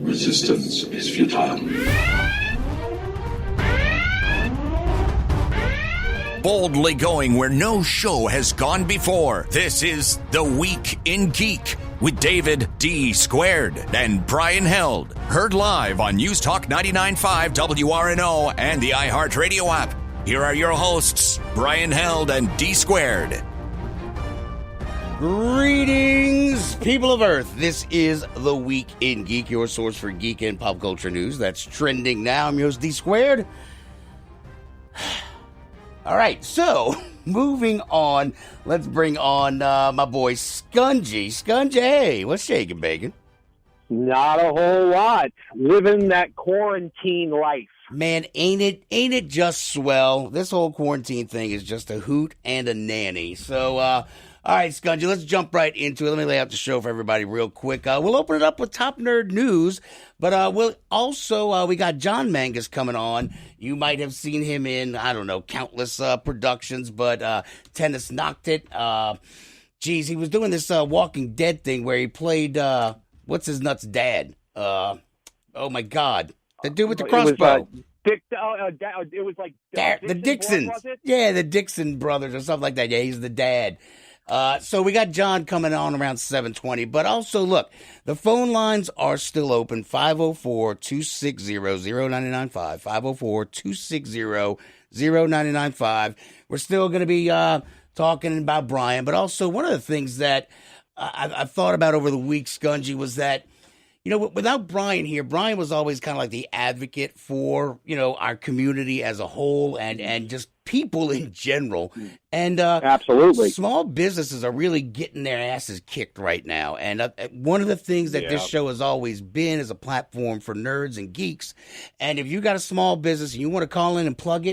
Resistance is futile. Boldly going where no show has gone before. This is The Week in Geek with David D. Squared and Brian Held. Heard live on News Talk 99.5 WRNO and the iHeartRadio app. Here are your hosts, Brian Held and D. Squared. Greetings, people of Earth. This is The Week in Geek, your source for geek and pop culture news that's trending now. I'm your host, D Squared. All right, so moving on, let's bring on my boy Scungy. Scungy, hey, what's shaking, bacon? Not a whole lot. Living that quarantine life. Man, ain't it just swell? This whole quarantine thing is just a hoot and a nanny. So, all right, Scungy, let's jump right into it. Let me lay out the show for everybody real quick. We'll open it up with Top Nerd News, but we'll also, we got John Mangus coming on. You might have seen him in, I don't know, countless productions, but Tennis knocked it. He was doing this Walking Dead thing where he played, what's his nuts dad? Oh, my God. The dude with the crossbow. It was like the Dixons. Was it? Yeah, the Dixon brothers or something like that. Yeah, he's the dad. So we got John coming on around 7:20. But also, look, the phone lines are still open. 504-260-0995. 504-260-0995. We're still going to be talking about Brian. But also, one of the things that I've thought about over the week, Scungy, was that, you know, without Brian here, Brian was always kind of like the advocate for, you know, our community as a whole and just people in general. And absolutely, small businesses are really getting their asses kicked right now. And one of the things that this show has always been is a platform for nerds and geeks. And if you got a small business and you want to call in and plug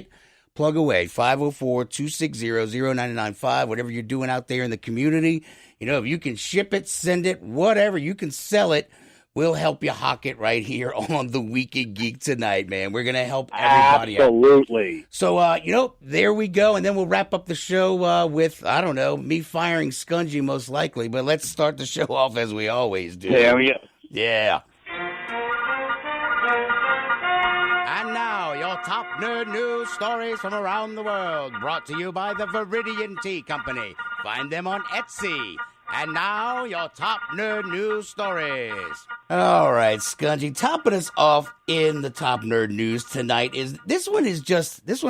away. 504-260-0995, whatever you're doing out there in the community. You know, if you can ship it, send it, whatever, you can sell it. We'll help you hawk it right here on The Week in Geek tonight, man. We're going to help everybody out. Absolutely. So, you know, there we go. And then we'll wrap up the show with, I don't know, me firing Scungy most likely. But let's start the show off as we always do. There we go. Yeah. And now, your top nerd news stories from around the world. Brought to you by the Viridian Tea Company. Find them on Etsy. And now, your top nerd news stories. All right, Scungy, topping us off in the top nerd news tonight is this one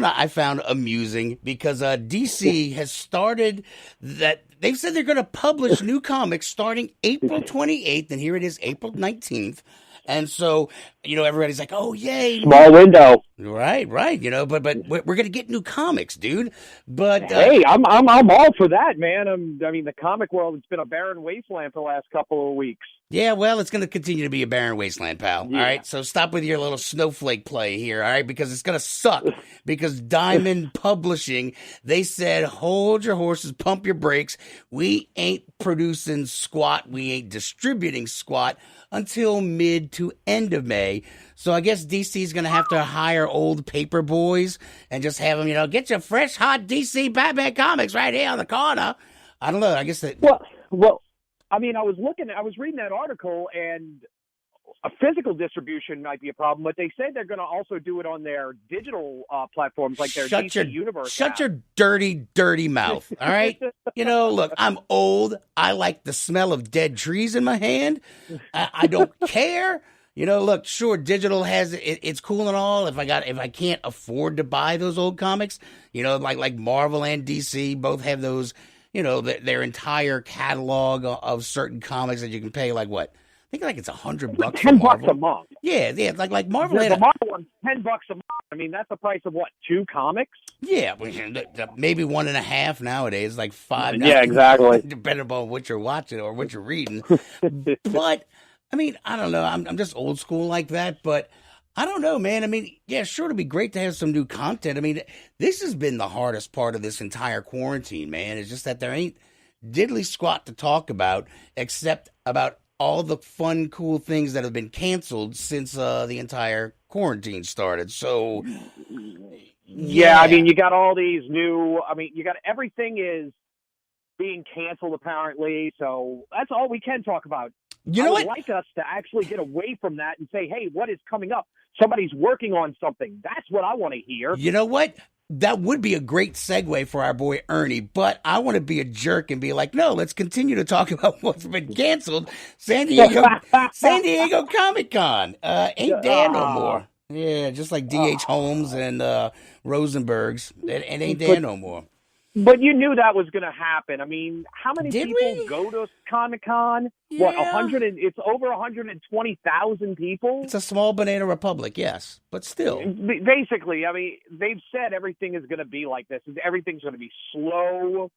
I found amusing because DC has started that they've said they're going to publish new comics starting April 28th, and here it is, April 19th. And so, you know, everybody's like, oh, yay. Small window. Right. You know, but we're going to get new comics, dude. But hey, I'm all for that, man. I mean, the comic world, it's been a barren wasteland for the last couple of weeks. Yeah, well, it's going to continue to be a barren wasteland, pal. Yeah. All right, so stop with your little snowflake play here, all right, because it's going to suck. Because Diamond Publishing, they said, hold your horses, pump your brakes. We ain't producing squat. We ain't distributing squat until mid to end of May. So I guess DC's going to have to hire old paper boys and just have them, you know, get your fresh, hot DC Batman comics right here on the corner. I don't know. I guess that... Well, I mean, I was reading that article, and a physical distribution might be a problem, but they said they're going to also do it on their digital platforms, like their DC Universe Shut app. your dirty mouth, all right? You know, look, I'm old. I like the smell of dead trees in my hand. I don't care. You know, look, sure, digital has it's cool and all. If I can't afford to buy those old comics, you know, like Marvel and DC both have those, you know, their entire catalog of certain comics that you can pay like what? I think like it's $100 $10 a month. Yeah, like Marvel. The Marvel one's $10 a month. I mean, that's the price of what, 2 comics? Yeah, maybe 1.5 nowadays, like 5. Yeah, exactly. Depending upon what you're watching or what you're reading. But I mean, I don't know. I'm just old school like that, but I don't know, man. I mean, yeah, sure, it'd be great to have some new content. I mean, this has been the hardest part of this entire quarantine, man. It's just that there ain't diddly squat to talk about except about all the fun, cool things that have been canceled since the entire quarantine started. So, yeah, I mean, you got all these new, you got everything is being canceled apparently. So that's all we can talk about. I would like us to actually get away from that and say, hey, what is coming up? Somebody's working on something. That's what I want to hear. You know what? That would be a great segue for our boy Ernie, but I want to be a jerk and be like, no, let's continue to talk about what's been canceled. San Diego Comic-Con. Ain't there no more. Yeah, just like D.H. Holmes and Rosenberg's. It ain't there no more. But you knew that was going to happen. I mean, how many Did people we? go to Comic-Con? Yeah. What, 100? It's over 120,000 people? It's a small banana republic, yes, but still. Basically, I mean, they've said everything is going to be like this. Everything's going to be slow.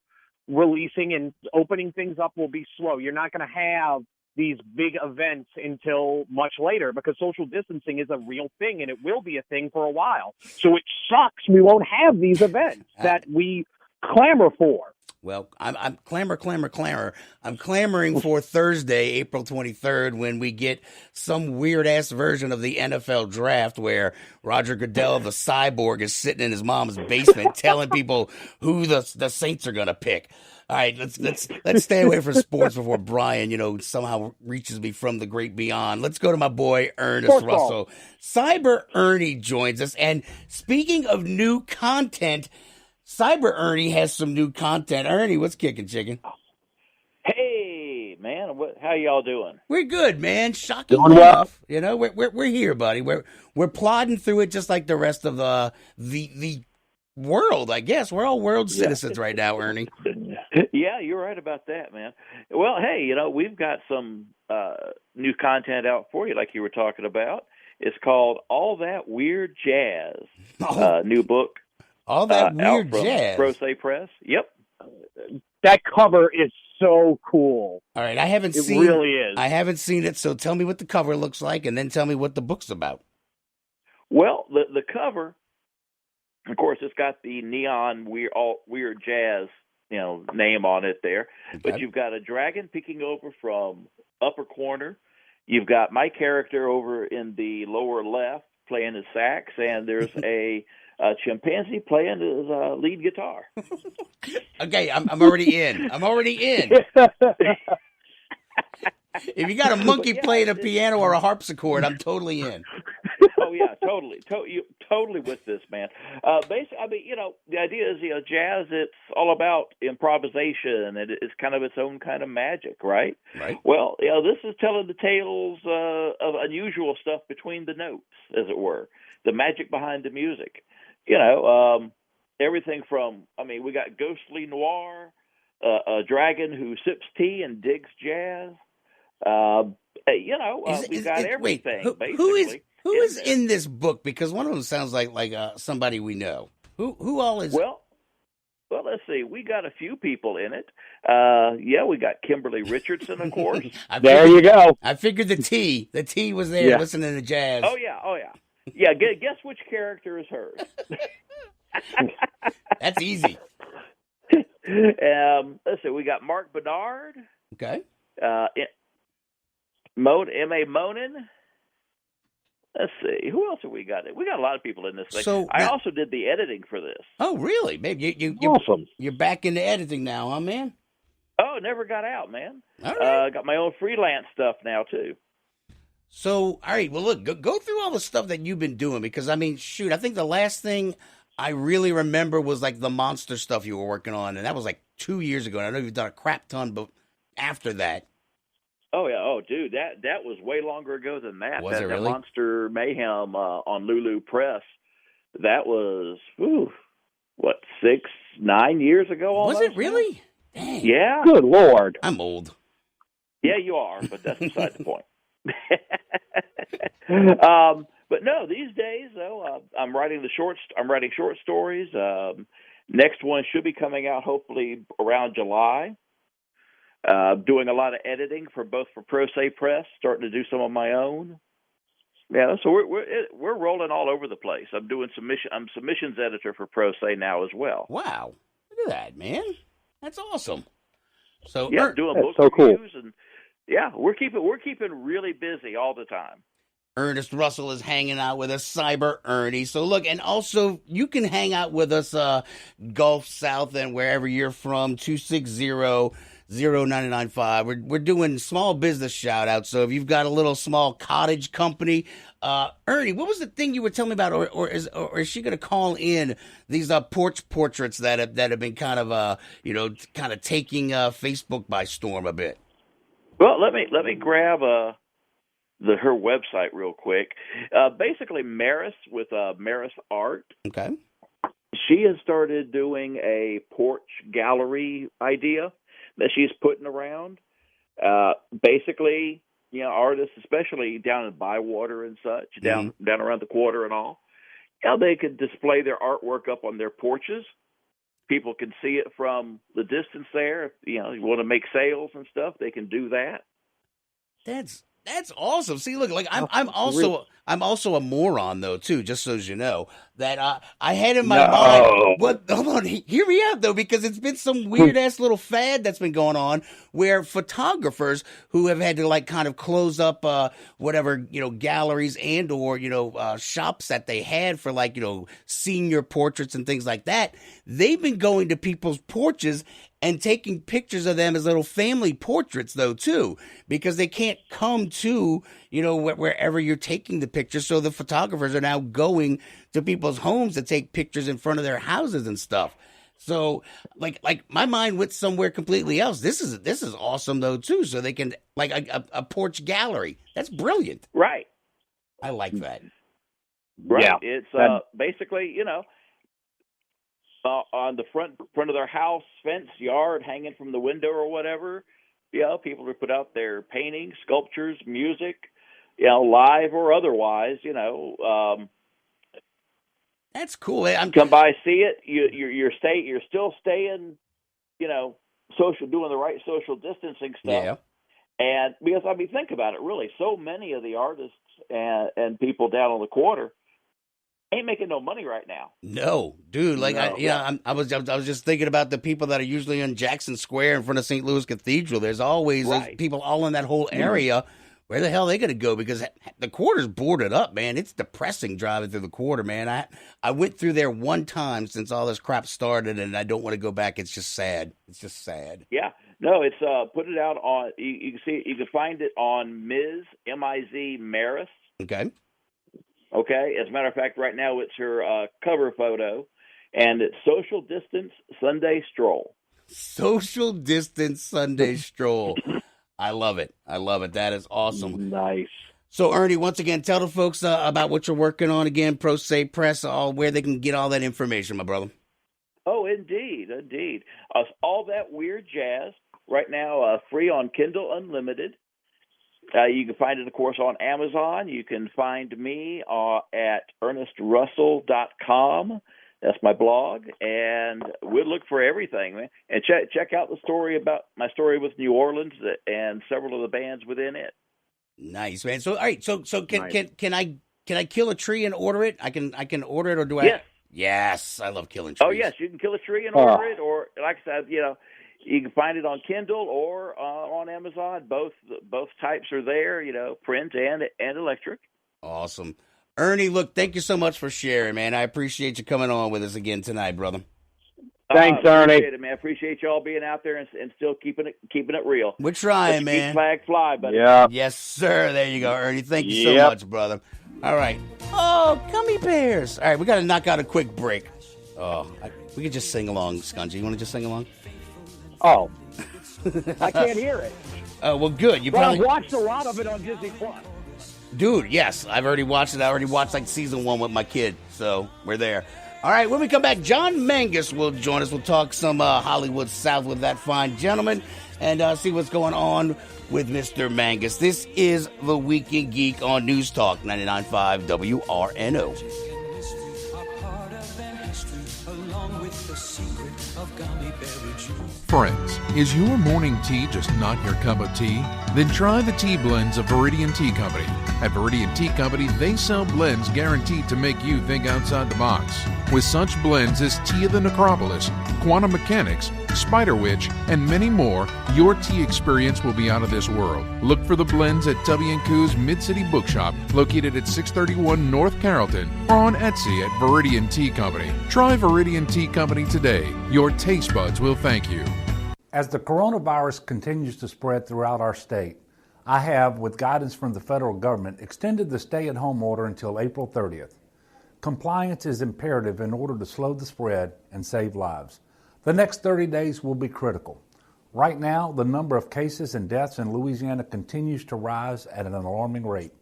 Releasing and opening things up will be slow. You're not going to have these big events until much later because social distancing is a real thing, and it will be a thing for a while. So it sucks we won't have these events that we clamor for. Well, I'm clamor. I'm clamoring for Thursday, April 23rd, when we get some weird-ass version of the NFL draft where Roger Goodell, the cyborg, is sitting in his mom's basement telling people who the Saints are going to pick. All right, let's stay away from sports before Brian, somehow reaches me from the great beyond. Let's go to my boy Ernest Russell. Cyber Ernie joins us, and speaking of new content, Cyber Ernie has some new content. Ernie, what's kicking, chicken? Hey, man, how y'all doing? We're good, man. Shocking enough, we're here, buddy. We're plodding through it just like the rest of the world. I guess we're all world citizens right now, Ernie. Yeah, you're right about that, man. Well, hey, we've got some new content out for you, like you were talking about. It's called All That Weird Jazz. New book. All that weird jazz. Pro Se Press. Yep. That cover is so cool. All right, I haven't seen it. Really is. I haven't seen it, so tell me what the cover looks like, and then tell me what the book's about. Well, the cover, of course, it's got the neon weird jazz, name on it there. Okay. But you've got a dragon peeking over from upper corner. You've got my character over in the lower left playing his sax, and there's a chimpanzee playing his lead guitar. Okay, I'm already in. If you got a monkey playing a piano or a harpsichord, I'm totally in. Oh yeah, totally with this, man. Basically, I mean, the idea is, jazz. It's all about improvisation, and it's kind of its own kind of magic, right? Right. Well, this is telling the tales of unusual stuff between the notes, as it were, the magic behind the music. Everything from, we got ghostly noir, a dragon who sips tea and digs jazz. We've got everything. Wait, who is in this book? Because one of them sounds like somebody we know. Who all is? Well, let's see. We got a few people in it. We got Kimberly Richardson, of course. There you go. I figured the T was there listening to jazz. Oh yeah. Yeah, guess which character is hers. That's easy. Let's see. We got Mark Bernard. Okay. M.A. Monin. Let's see. Who else have we got? We got a lot of people in this thing. So I also did the editing for this. Oh, really? Maybe awesome. You're back into editing now, huh, man? Oh, never got out, man. All right. Got my own freelance stuff now, too. So, all right. Well, look, go through all the stuff that you've been doing because, I think the last thing I really remember was like the monster stuff you were working on, and that was like 2 years ago. And I know you've done a crap ton, but after that. Oh yeah, dude, that was way longer ago than that. Was it really? That Monster Mayhem on Lulu Press. That was 6-9 years ago almost. Was it really? Dang. Yeah. Good Lord. I'm old. Yeah, you are, but that's beside the point. But no, these days though, I'm writing short stories. Next one should be coming out hopefully around July. Doing a lot of editing for Pro Se Press, starting to do some of my own. Yeah, so we're rolling all over the place. I'm doing I'm submissions editor for Pro Se now as well. Wow, look at that, man. That's awesome. So yeah, doing book reviews and we're keeping really busy all the time. Ernest Russell is hanging out with us, Cyber Ernie. So look, and also you can hang out with us Gulf South and wherever you're from, 260 0995. We're doing small business shout outs. So if you've got a little small cottage company, Ernie, what was the thing you were telling me about? Or is she going to call in these porch portraits that have been kind of kind of taking Facebook by storm a bit? Well, let me grab her website real quick. Basically, Maris with Maris Art. Okay. She has started doing a porch gallery idea that she's putting around. Basically, artists, especially down in Bywater and such, down around the quarter and all, they could display their artwork up on their porches. People can see it from the distance there. If you want to make sales and stuff, they can do that. That's awesome. See, look, like I'm also a moron though too. Just so as you know, that I had in my mind. What? Hold on, hear me out though, because it's been some weird ass little fad that's been going on where photographers who have had to like kind of close up whatever galleries and or shops that they had for like senior portraits and things like that. They've been going to people's porches and taking pictures of them as little family portraits, though, too, because they can't come to, wherever you're taking the pictures. So the photographers are now going to people's homes to take pictures in front of their houses and stuff. So, like my mind went somewhere completely else. This is awesome, though, too. So they can like a porch gallery. That's brilliant. Right. I like that. Right. Yeah. It's basically, on the front of their house, fence, yard, hanging from the window or whatever. People would put out their paintings, sculptures, music, live or otherwise. That's cool. Come by, see it. You're still staying, social, doing the right social distancing stuff. Yeah. And because think about it. Really, so many of the artists and people down on the quarter ain't making no money right now. No, dude. Like, no. I was just thinking about the people that are usually on Jackson Square in front of St. Louis Cathedral. There's always those people all in that whole area. Where the hell are they going to go? Because the quarter's boarded up, man. It's depressing driving through the quarter, man. I went through there one time since all this crap started, and I don't want to go back. It's just sad. It's just sad. Yeah. No, it's put it out on. You can see. You can find it on Miz Maris. Okay. Okay. As a matter of fact, right now it's her cover photo, and it's Social Distance Sunday Stroll. Social Distance Sunday Stroll. I love it. I love it. That is awesome. Nice. So, Ernie, once again, tell the folks about what you're working on again, Pro Se Press, where they can get all that information, my brother. Oh, indeed. All that weird jazz right now, free on Kindle Unlimited. You can find it, of course, on Amazon. You can find me at ErnestRussell.com. That's my blog, and we'll look for everything, man. And check out the story about my story with New Orleans and several of the bands within it. Nice, man. So, all right. So Nice. can I kill a tree and order it? I can order it, or do I? Yes. Yes, I love killing trees. Oh, yes, you can kill a tree and order it, or like I said, you can find it on Kindle or on Amazon. Both types are there, print and electric. Awesome. Ernie, look, thank you so much for sharing, man. I appreciate you coming on with us again tonight, brother. Thanks, Ernie. Appreciate it, man. Appreciate y'all being out there and still keeping it real. We're trying, man. Keep flag fly, buddy. Yeah. Yes, sir. There you go, Ernie. Thank you so much, brother. All right. Oh, gummy bears. All right, we got to knock out a quick break. Oh, we could just sing along, Scungy. You want to just sing along? Oh, I can't hear it. Oh, well, good. I've watched a lot of it on Disney Plus. Dude, yes, I've already watched it. I already watched like season 1 with my kid, so we're there. All right, when we come back, John Mangus will join us. We'll talk some Hollywood South with that fine gentleman and see what's going on with Mr. Mangus. This is The Weekend Geek on News Talk 99.5 WRNO. Friends, is your morning tea just not your cup of tea? Then try the tea blends of Viridian Tea Company. At Viridian Tea Company, they sell blends guaranteed to make you think outside the box. With such blends as Tea of the Necropolis, Quantum Mechanics, Spider Witch, and many more, your tea experience will be out of this world. Look for the blends at Tubby & Coo's Mid-City Bookshop, located at 631 North Carrollton, or on Etsy at Viridian Tea Company. Try Viridian Tea Company today. Your taste buds will thank you. As the coronavirus continues to spread throughout our state, I have, with guidance from the federal government, extended the stay-at-home order until April 30th. Compliance is imperative in order to slow the spread and save lives. The next 30 days will be critical. Right now, the number of cases and deaths in Louisiana continues to rise at an alarming rate.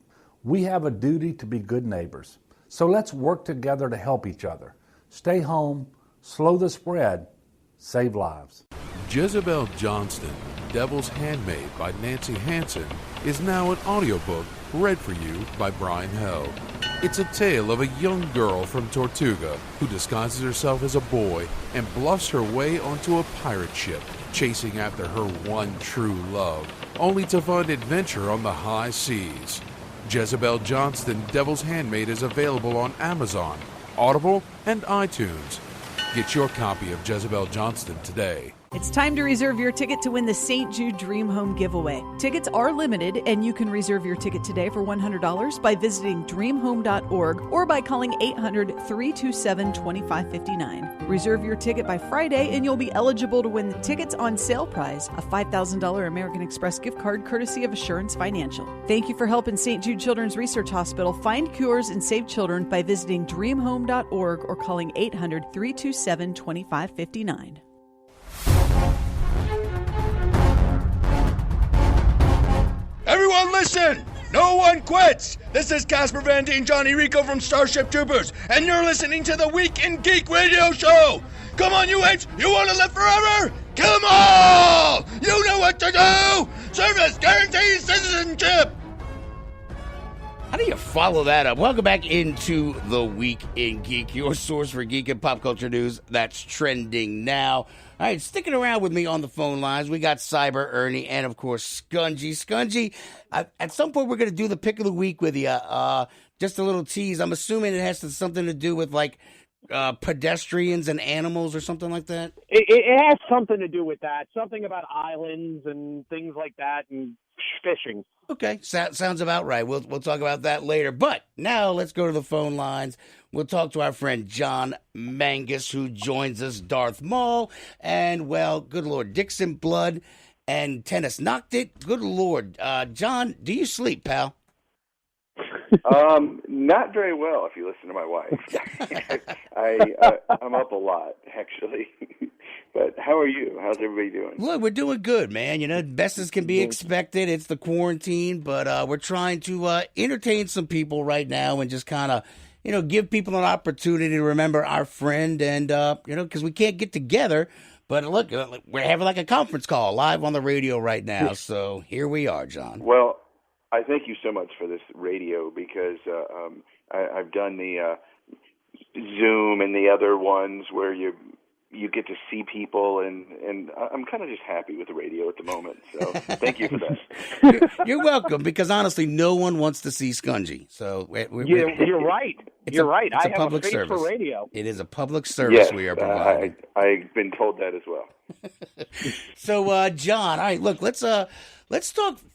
We have a duty to be good neighbors. So let's work together to help each other. Stay home, slow the spread, save lives. Jezebel Johnston, Devil's Handmaid by Nancy Hansen, is now an audiobook read for you by Brian Held. It's a tale of a young girl from Tortuga who disguises herself as a boy and bluffs her way onto a pirate ship, chasing after her one true love, only to find adventure on the high seas. Jezebel Johnston, Devil's Handmaid is available on Amazon, Audible, and iTunes. Get your copy of Jezebel Johnston today. It's time to reserve your ticket to win the St. Jude Dream Home giveaway. Tickets are limited, and you can reserve your ticket today for $100 by visiting dreamhome.org or by calling 800-327-2559. Reserve your ticket by Friday, and you'll be eligible to win the tickets on sale prize, a $5,000 American Express gift card courtesy of Assurance Financial. Thank you for helping St. Jude Children's Research Hospital find cures and save children by visiting dreamhome.org or calling 800-327-2559. Everyone listen! No one quits! This is Casper Van Dien, Johnny Rico from Starship Troopers, and you're listening to the Week in Geek radio show! Come on, you apes! You want to live forever? Kill 'em all! You know what to do! Service guarantees citizenship! How do you follow that up? Welcome back into the Week in Geek, your source for geek and pop culture news that's trending now. All right, sticking around with me on the phone lines, we got Cyber Ernie and, of course, Scungy. Scungy, at some point we're going to do the pick of the week with you. Just a little tease. I'm assuming it has something to do with, like, pedestrians and animals or something like that? It has something to do with that. Something about islands and things like that and fishing. Okay, sounds about right. We'll talk about that later. But now let's go to the phone lines. We'll talk to our friend John Mangus, who joins us, Darth Maul, and, well, good Lord, Dixon Blood and Tennis Knocked It. Good Lord. John, do you sleep, pal? Not very well, if you listen to my wife. I'm up a lot, actually. But how are you? How's everybody doing? Look, we're doing good, man. You know, best as can be expected. It's the quarantine, but we're trying to entertain some people right now and just kind of, give people an opportunity to remember our friend and, because we can't get together. But look, we're having like a conference call live on the radio right now. So here we are, John. Well, I thank you so much for this radio because I've done the Zoom and the other ones where you get to see people, and I'm kind of just happy with the radio at the moment. So thank you for that. You're welcome, because honestly, no one wants to see Scungy. So you're right. You're right. It's I a have public a face service. for radio. It is a public service Yes, we are providing. I've been told that as well. So, John, all right, look, let's talk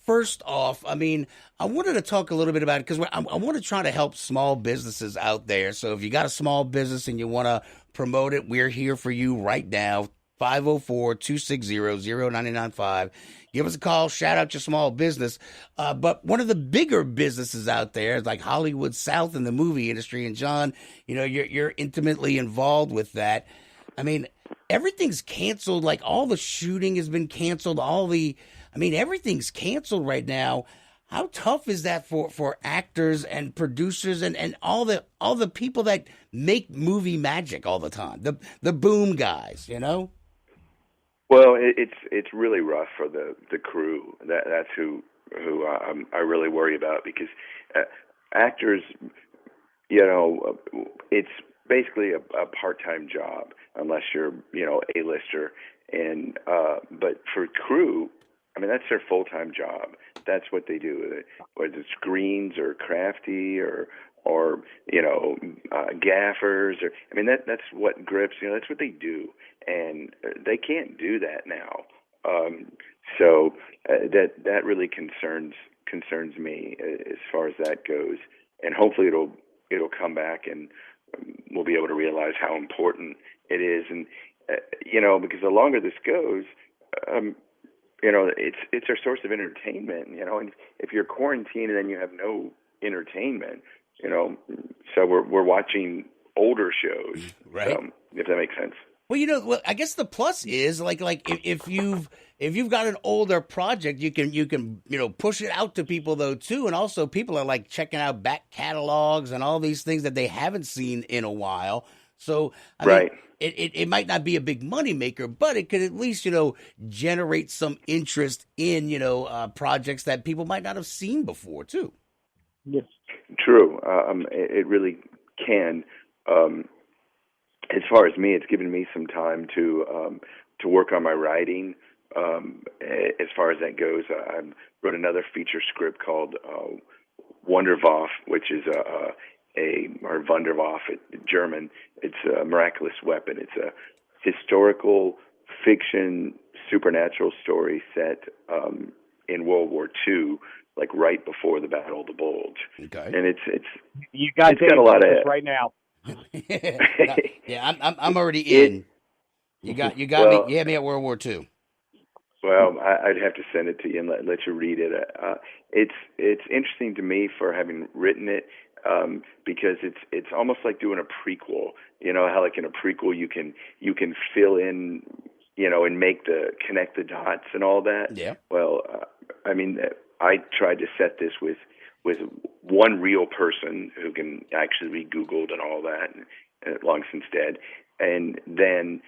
first off. I mean, I wanted to talk a little bit about it because I want to try to help small businesses out there. So if you got a small business and you want to promote it, we're here for you right now. 504-260-0995. Give us a call. Shout out your small business. But one of the bigger businesses out there is like Hollywood South in the movie industry. And John, you're intimately involved with that. I mean, everything's canceled. Like all the shooting has been canceled. Everything's canceled right now. How tough is that for actors and producers and all the people that make movie magic all the time? The boom guys, Well, it's really rough for the crew. That's who I really worry about, because actors, it's basically a part-time job unless you're A-lister, and but for crew, that's their full-time job. That's what they do, whether it's screens or crafty or gaffers, or that's what grips. That's what they do, and they can't do that now. So that really concerns me as far as that goes. And hopefully it'll come back, and we'll be able to realize how important it is. And because the longer this goes, it's our source of entertainment, and if you're quarantined and then you have no entertainment, so we're watching older shows, right? So, if that makes sense. Well, I guess the plus is like if you've got an older project, you can push it out to people though too, and also people are like checking out back catalogs and all these things that they haven't seen in a while. So I mean, it might not be a big money maker, but it could at least generate some interest in projects that people might not have seen before too. Yes, true. It really can. As far as me, it's given me some time to work on my writing. As far as that goes, I wrote another feature script called Wunderwaffe, which is or Wunderwaffe, German. It's a miraculous weapon. It's a historical fiction supernatural story set in World War II, like right before the Battle of the Bulge. Okay, and it's got a lot of right now. Yeah, I'm already in. You got me. You had me at World War II. Well, I'd have to send it to you and let you read it. It's interesting to me for having written it because it's almost like doing a prequel. You know how like in a prequel you can fill in, and connect the dots and all that. Yeah. Well, I mean, I tried to set this with one real person who can actually be Googled and all that, and long since dead, and then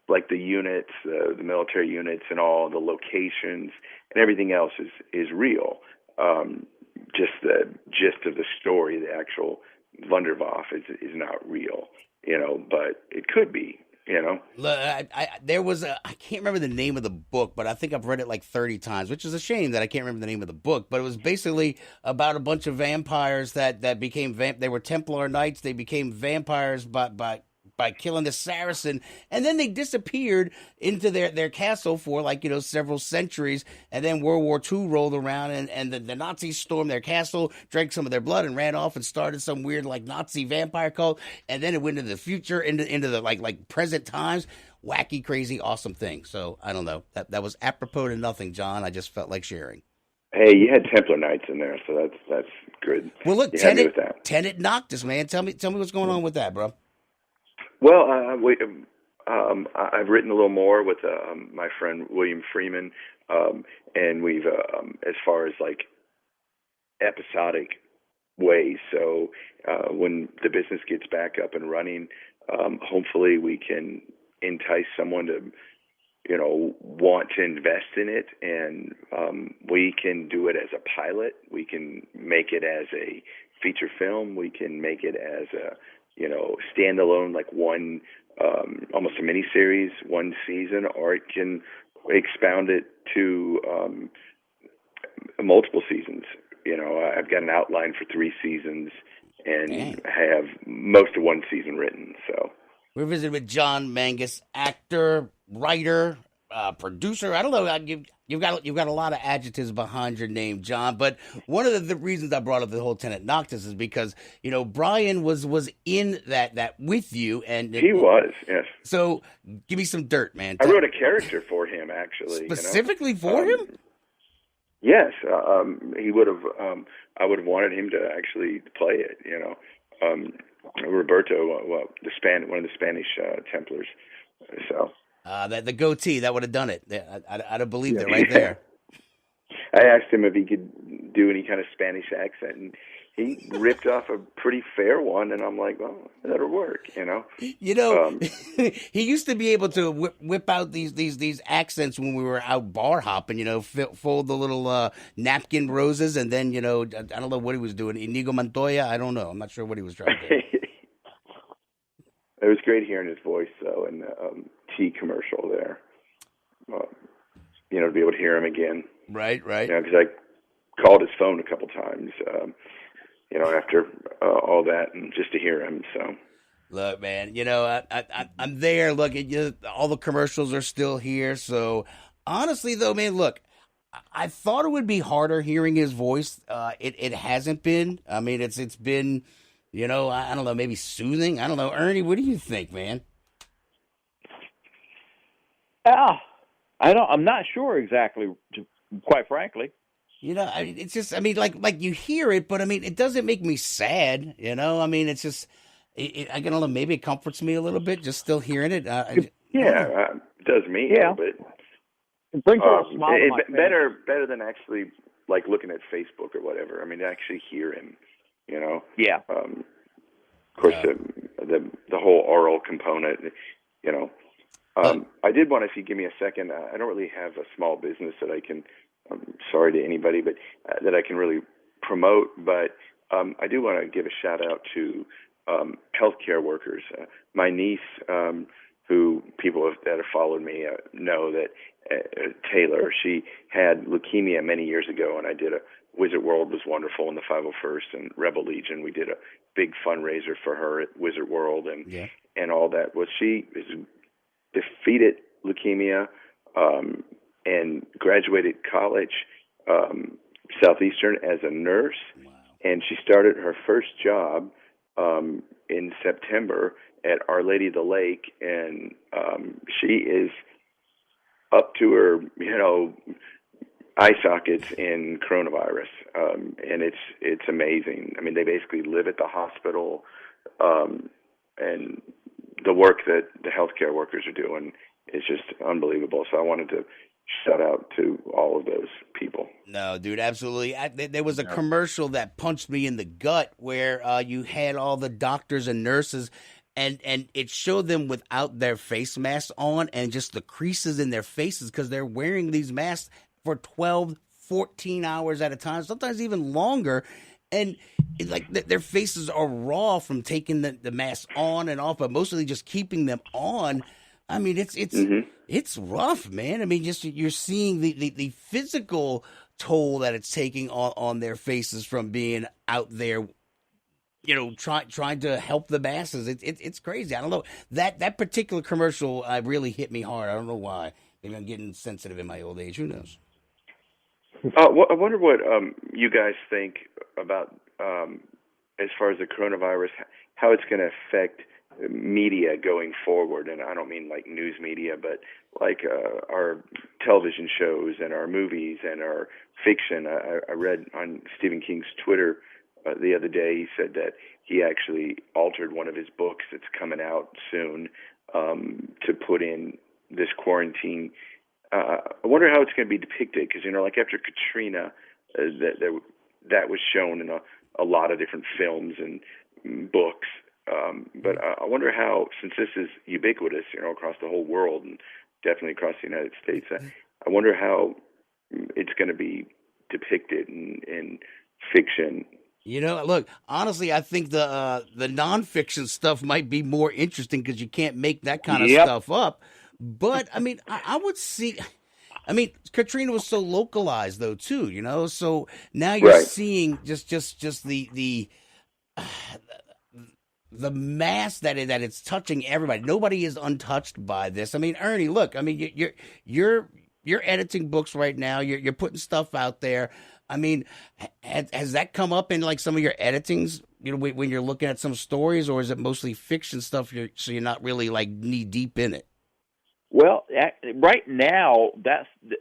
like the units, the military units, and all the locations and everything else is real. Just the gist of the story, the actual Wunderwaffe is not real, but it could be. There was I can't remember the name of the book, but I think I've read it like 30 times, which is a shame that I can't remember the name of the book. But it was basically about a bunch of vampires that became they were Templar Knights. They became vampires by killing the Saracen, and then they disappeared into their castle for several centuries, and then World War II rolled around, and the Nazis stormed their castle, drank some of their blood, and ran off and started some weird Nazi vampire cult, and then it went into the future, into the like present times. Wacky, crazy, awesome thing. So I don't know. That was apropos to nothing, John. I just felt like sharing. Hey, you had Templar Knights in there, so that's good. Well, look, Tenet Noctis, man. Tell me what's going on with that, bro. Well, I've written a little more with my friend William Freeman, and we've as far as like episodic ways. So when the business gets back up and running, hopefully we can entice someone to want to invest in it, and we can do it as a pilot. We can make it as a feature film. We can make it as a standalone, like one, almost a miniseries, one season, or it can expound it to multiple seasons. I've got an outline for 3 seasons and have most of one season written. So we're visiting with John Mangus, actor, writer, producer. I don't know. You've got a lot of adjectives behind your name, John. But one of the reasons I brought up the whole Tenet Noctis is because Brian was in that with you, and he was, yes. So give me some dirt, man. I wrote a character for him, actually, specifically for him. Yes, he would have. I would have wanted him to actually play it. Roberto, one of the Spanish Templars. So. The goatee, that would have done it. I'd have believed it right there. I asked him if he could do any kind of Spanish accent, and he ripped off a pretty fair one, and I'm like, well, that'll work, He used to be able to whip out these accents when we were out bar hopping, fold the little napkin roses, and then, I don't know what he was doing. Inigo Montoya, I don't know. I'm not sure what he was trying to do. It was great hearing his voice, though, in the tea commercial there. To be able to hear him again. Right. Because I called his phone a couple times, after all that, and just to hear him. So, look, man, I'm there. Look, all the commercials are still here. So, honestly, though, man, look, I thought it would be harder hearing his voice. It hasn't been. I mean, it's been. I don't know, maybe soothing. I don't know. Ernie, what do you think, man? I'm not sure exactly, quite frankly. You know, I mean, it's just, I mean, like you hear it, but I mean, it doesn't make me sad. You know, I mean, it's just, I don't know, maybe it comforts me a little bit just still hearing it. It does me. Yeah. But it brings a smile to my face. Better than actually like looking at Facebook or whatever. I mean, to actually hear him. You know. Yeah. Of course, the whole oral component. You know. I did want, if you give me a second, I don't really have a small business that I can. I'm sorry to anybody, but that I can really promote. But I do want to give a shout out to healthcare workers. My niece, who people that have followed me know that Taylor, she had leukemia many years ago, and I did a Wizard World was wonderful in the 501st and Rebel Legion. We did a big fundraiser for her at Wizard World and all that. Well, she is defeated leukemia. And graduated college, Southeastern, as a nurse. Wow. And she started her first job in September at Our Lady of the Lake, and she is up to her, eye sockets in coronavirus, and it's amazing. I mean, they basically live at the hospital, and the work that the healthcare workers are doing is just unbelievable. So I wanted to shout out to all of those people. No, dude, absolutely. There was a commercial that punched me in the gut where you had all the doctors and nurses, and it showed them without their face masks on and just the creases in their faces because they're wearing these masks for 12, 14 hours at a time, sometimes even longer. And like their faces are raw from taking the mask on and off, but mostly just keeping them on. I mean, it's rough, man. I mean, just you're seeing the physical toll that it's taking on their faces from being out there, trying to help the masses. It's crazy. I don't know. That particular commercial really hit me hard. I don't know why. Maybe I'm getting sensitive in my old age. Who knows? I wonder what you guys think about as far as the coronavirus, how it's going to affect media going forward. And I don't mean like news media, but like our television shows and our movies and our fiction. I read on Stephen King's Twitter the other day, he said that he actually altered one of his books that's coming out soon to put in this quarantine. I wonder how it's going to be depicted because, like after Katrina, that was shown in a lot of different films and books. But I wonder how, since this is ubiquitous, across the whole world and definitely across the United States, I wonder how it's going to be depicted in fiction. Look, honestly, I think the nonfiction stuff might be more interesting because you can't make that kind of stuff up. But, I mean, I would see... I mean, Katrina was so localized, though, too, So now you're seeing just the mass that it's touching everybody. Nobody is untouched by this. I mean, Ernie, look, I mean, you're editing books right now. You're putting stuff out there. I mean, has that come up in like some of your editings? When you're looking at some stories, or is it mostly fiction stuff? So you're not really like knee deep in it. Well, right now,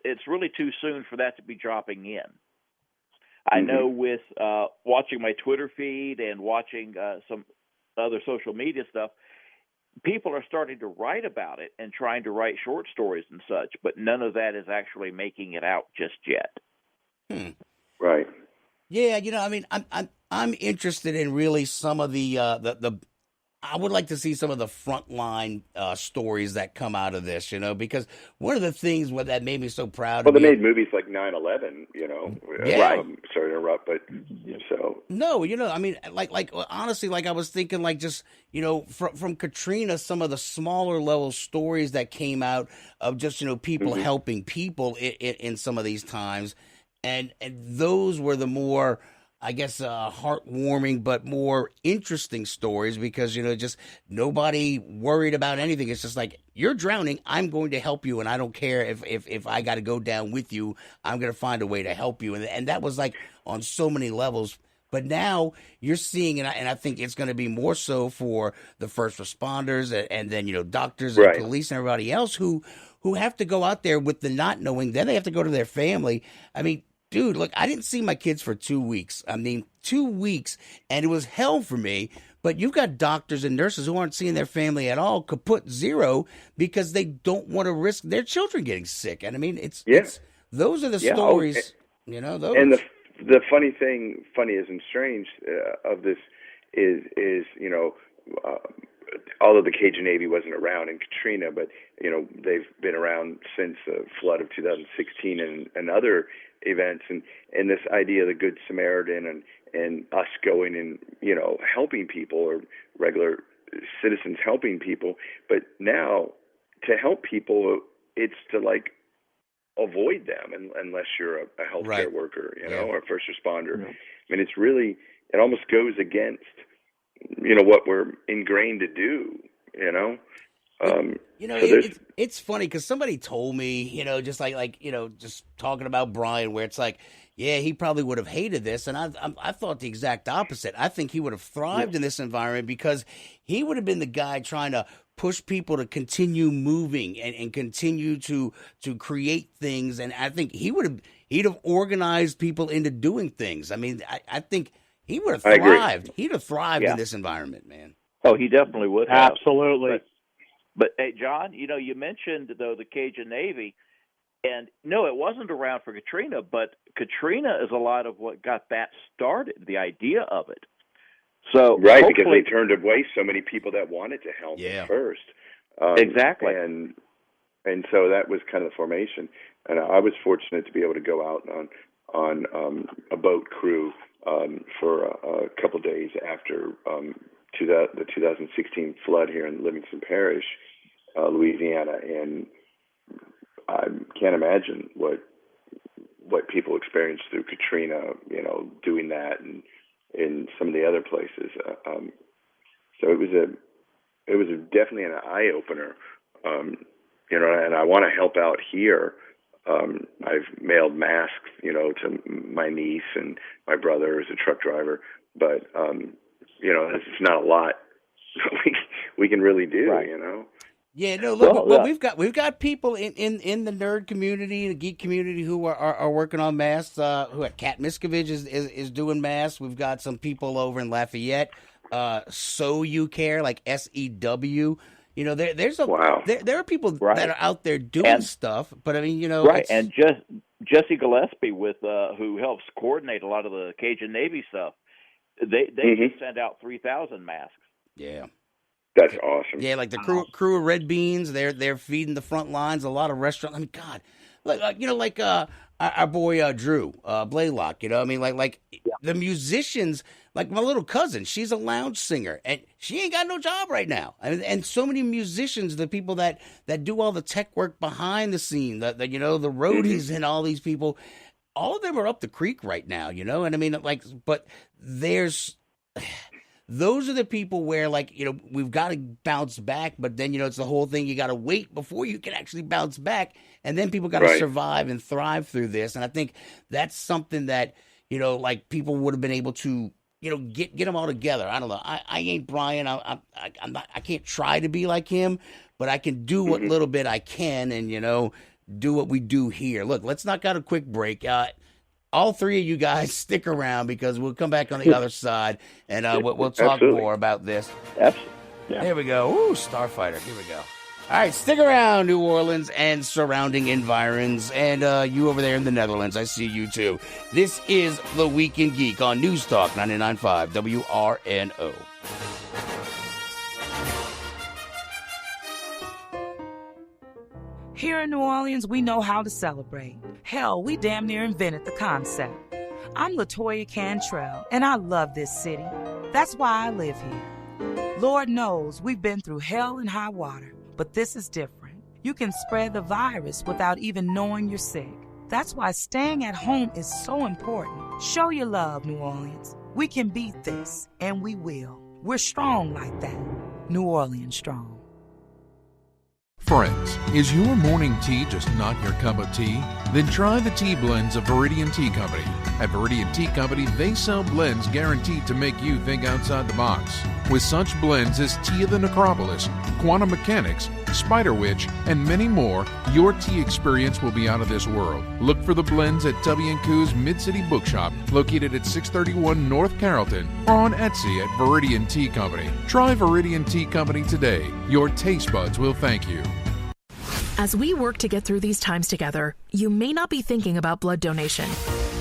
it's really too soon for that to be dropping in. I know with watching my Twitter feed and watching some other social media stuff, people are starting to write about it and trying to write short stories and such, but none of that is actually making it out just yet. Right. Yeah, I mean, I'm interested in really some of the I would like to see some of the frontline stories that come out of this, because one of the things that made me so proud. Well, they made movies like 9/11, Yeah. Right. Sorry to interrupt, but so. No, I mean, like honestly, like I was thinking, like just from Katrina, some of the smaller level stories that came out of just people helping people in some of these times, and those were the more, I guess, heartwarming but more interesting stories because, just nobody worried about anything. It's just like, you're drowning, I'm going to help you, and I don't care if I got to go down with you, I'm going to find a way to help you. And that was like on so many levels. But now you're seeing, and I think it's going to be more so for the first responders and then, doctors and police and everybody else who who have to go out there with the not knowing. Then they have to go to their family. I mean, dude, look, I didn't see my kids for 2 weeks. I mean, 2 weeks, and it was hell for me. But you've got doctors and nurses who aren't seeing their family at all, kaput zero, because they don't want to risk their children getting sick. And I mean, it's those are the stories, you know. Those. And the funny as and strange of this is you know, although the Cajun Navy wasn't around in Katrina, but you know they've been around since the flood of 2016 and other events, and this idea of the Good Samaritan and us going and, you know, helping people, or regular citizens helping people. But now to help people, it's to like avoid them unless you're a healthcare worker, you know, or a first responder. I mean, it's really, it almost goes against, you know, what we're ingrained to do, you know. You know, it's funny because somebody told me, you know, just like you know, just talking about Brian, where it's like, yeah, he probably would have hated this, and I thought the exact opposite. I think he would have thrived in this environment because he would have been the guy trying to push people to continue moving and continue to create things, and I think he'd have organized people into doing things. I mean, I think he would have thrived. He'd have thrived in this environment, man. Oh, he definitely would have. Absolutely. But hey, John, you know, you mentioned, though, the Cajun Navy, and no, it wasn't around for Katrina, but Katrina is a lot of what got that started, the idea of it. So because they turned away so many people that wanted to help first. Exactly. And so that was kind of the formation. And I was fortunate to be able to go out on a boat crew for a couple days after the 2016 flood here in Livingston Parish, Louisiana, and I can't imagine what people experienced through Katrina, you know, doing that and in some of the other places. So it was definitely an eye opener, you know. And I want to help out here. I've mailed masks, you know, to my niece and my brother, who's a truck driver, but you know, it's not a lot we can really do, you know. Yeah, no, look, well, we've got people in the nerd community, the geek community, who are working on masks. Who at Kat Miscavige is doing masks. We've got some people over in Lafayette. So You Care, like SEW. You know, there are people that are out there doing stuff. But I mean, you know, and Jesse Gillespie with who helps coordinate a lot of the Cajun Navy stuff. They send out 3,000 masks. Yeah. That's awesome. Yeah, like the crew of Red Beans, they're feeding the front lines. A lot of restaurants. I mean, God, like you know, like our boy Drew Blaylock. You know, I mean, like the musicians. Like my little cousin, she's a lounge singer, and she ain't got no job right now. And so many musicians, the people that do all the tech work behind the scene, the you know, the roadies and all these people, all of them are up the creek right now. You know, and I mean, like, but there's. Those are the people where, like, you know, we've got to bounce back, but then, you know, it's the whole thing. You got to wait before you can actually bounce back, and then people got to survive and thrive through this. And I think that's something that, you know, like, people would have been able to, you know, get them all together. I don't know. I ain't Brian. I'm not. I can't try to be like him, but I can do what little bit I can, and, you know, do what we do here. Look, let's knock out a quick break. All three of you guys stick around because we'll come back on the other side and we'll talk more about this. Absolutely. Yeah. There we go. Ooh, Starfighter. Here we go. All right, stick around, New Orleans and surrounding environs. And you over there in the Netherlands, I see you too. This is The Week in Geek on News Talk 99.5 WRNO. Here in New Orleans, we know how to celebrate. Hell, we damn near invented the concept. I'm LaToya Cantrell, and I love this city. That's why I live here. Lord knows we've been through hell and high water, but this is different. You can spread the virus without even knowing you're sick. That's why staying at home is so important. Show your love, New Orleans. We can beat this, and we will. We're strong like that. New Orleans strong. Friends, is your morning tea just not your cup of tea? Then try the tea blends of Viridian Tea Company. At Viridian Tea Company, they sell blends guaranteed to make you think outside the box. With such blends as Tea of the Necropolis, Quantum Mechanics, Spider Witch, and many more, your tea experience will be out of this world. Look for the blends at Tubby & Coos Mid-City Bookshop, located at 631 North Carrollton, or on Etsy at Viridian Tea Company. Try Viridian Tea Company today. Your taste buds will thank you. As we work to get through these times together, you may not be thinking about blood donation.